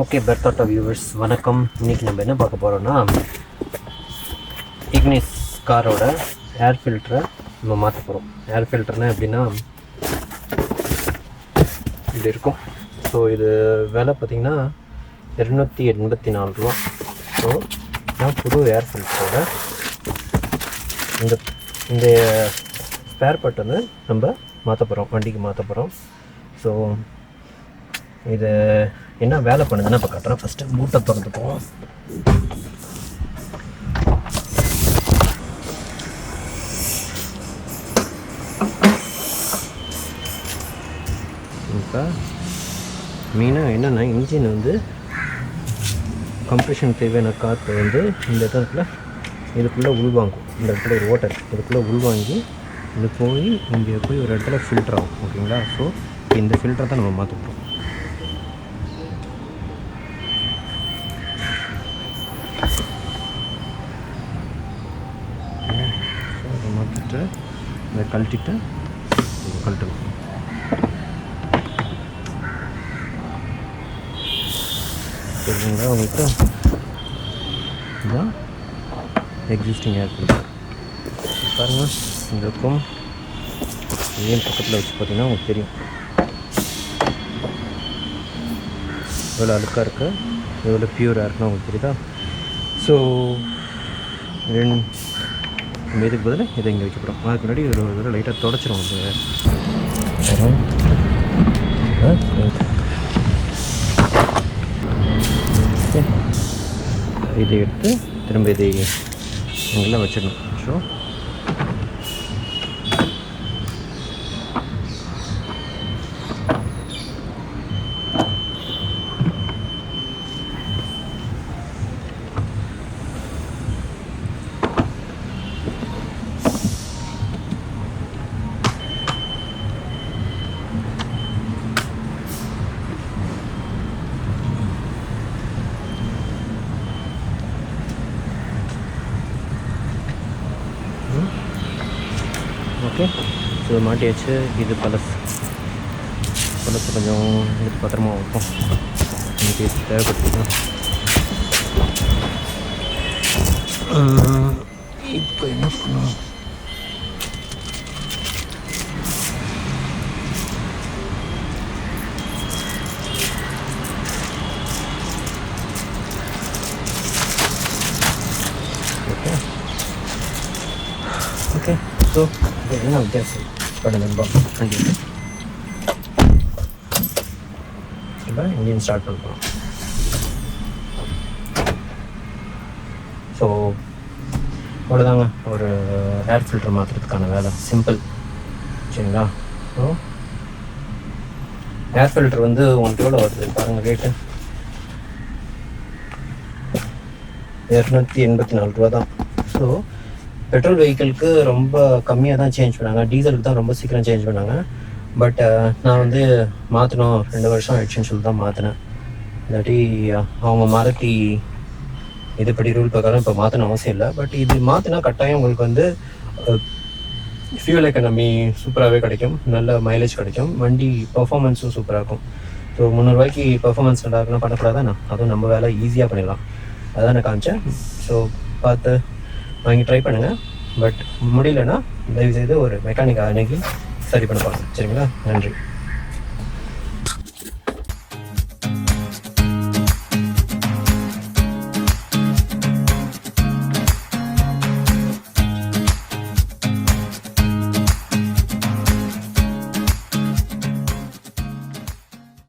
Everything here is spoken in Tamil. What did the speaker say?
ஓகே பெர்த் வியூவர்ஸ் வணக்கம். இன்றைக்கி நம்ம என்ன பார்க்க போகிறோன்னா, இக்னிஸ் காரோட ஏர் ஃபில்டரை நம்ம மாற்ற போகிறோம். ஏர் ஃபில்டர்னால் எப்படின்னா இப்படி இருக்கும். ஸோ இது விலை பார்த்திங்கன்னா 284 ரூபா. ஸோ நான் புது ஏர் ஃபில்டரோட இந்த ஸ்பேர் பார்ட் வந்து நம்ம மாற்ற போகிறோம், வண்டிக்கு மாற்ற போகிறோம். ஸோ இது என்ன வேலை பண்ணுதுன்னு இப்போ காட்டுறேன். ஃபஸ்ட்டு மூட்டை திறந்துப்போம். இப்போ மெயினாக என்னென்னா, இன்ஜின் வந்து கம்ப்ரெஷன் தேவையான காற்று வந்து இந்த இடத்துல இதுக்குள்ளே உள்வாங்கும். இந்த இடத்துல ஒரு ஓட்டர் இதுக்குள்ளே உள்வாங்கி இது போய் இங்கே போய் ஒரு இடத்துல ஃபில்டர் ஆகும். ஓகேங்களா? ஸோ இந்த ஃபில்டரை தான் நம்ம மாற்ற போகிறோம். மாற்றிட்டு இதை கழட்டிட்டு கழட்டணும். சரிங்களா? அவங்கள்ட்ட இதுதான் எக்ஸிஸ்டிங் ஏர் ஃபில்டர் பாருங்கள். இந்த இருக்கும் ஏன் பக்கத்தில் வச்சு பார்த்தீங்கன்னா உங்களுக்கு தெரியும் எவ்வளோ அழுக்காக இருக்குது, எவ்வளோ பியூராக இருக்குன்னு உங்களுக்கு தெரியுதா? ஸோ நம்ம இதுக்கு பதில் இதை இங்கே வைக்க போகிறோம். அதுக்கு முன்னாடி ஒரு தடவை லைட்டாக தொடச்சிரும். இதை எடுத்து திரும்ப இதை இங்கெல்லாம் வச்சிடணும். ஸோ ஓகே, ஸோ மாட்டியாச்சு. இது பழசு கொஞ்சம் எடுத்து பத்திரமா வைப்போம். எனக்கு தேவைப்பட்டுருக்கோம். இப்போ என்ன பண்ணணும்? ஓகே ஓகே ஸோ என்ன வித்தியாசம் பண்ணுங்க. வண்டி இப்போ இன்ஜின் ஸ்டார்ட் பண்ணுறோம். ஸோ அவ்வளோதாங்க ஒரு ஏர் ஃபில்டர் மாற்றுறதுக்கான வேலை. சிம்பிள். சரிங்களா? ஸோ ஏர் ஃபில்டர் வந்து உங்களுக்கு எவ்வளோ வருது பாருங்கள். ரேட்டு 284 ரூபா தான். ஸோ பெட்ரோல் வெஹிக்கிளுக்கு ரொம்ப கம்மியாக தான் சேஞ்ச் பண்ணாங்க, டீசலுக்கு தான் ரொம்ப சீக்கிரம் சேஞ்ச் பண்ணாங்க. பட் நான் வந்து மாற்றணும், 2 வருஷம் ஆயிடுச்சுன்னு சொல்லி தான் மாற்றினேன். இல்லாட்டி அவங்க மாற்றி இதுபடி ரூல் பிரகாரம் இப்போ மாற்றணும் அவசியம் இல்லை. பட் இது மாற்றினா கட்டாயம் உங்களுக்கு வந்து ஃபியூல் எக்கனமி சூப்பராகவே கிடைக்கும், நல்ல மைலேஜ் கிடைக்கும், வண்டி பர்ஃபார்மன்ஸும் சூப்பராக இருக்கும். ஸோ 300 ரூபாய்க்கு பர்ஃபார்மன்ஸ் நல்லா இருக்குன்னா பண்ணக்கூடாதானே? அதுவும் நம்ம வேலை ஈஸியாக பண்ணிடலாம். அதான் நான் காமிச்சேன். ஸோ பார்த்து வாங்கி ட்ரை பண்ணுங்கள். பட் முடியலன்னா தயவுசெய்து ஒரு மெக்கானிக் அன்னைக்கு சரி பண்ண பாருங்கள். சரிங்களா? நன்றி.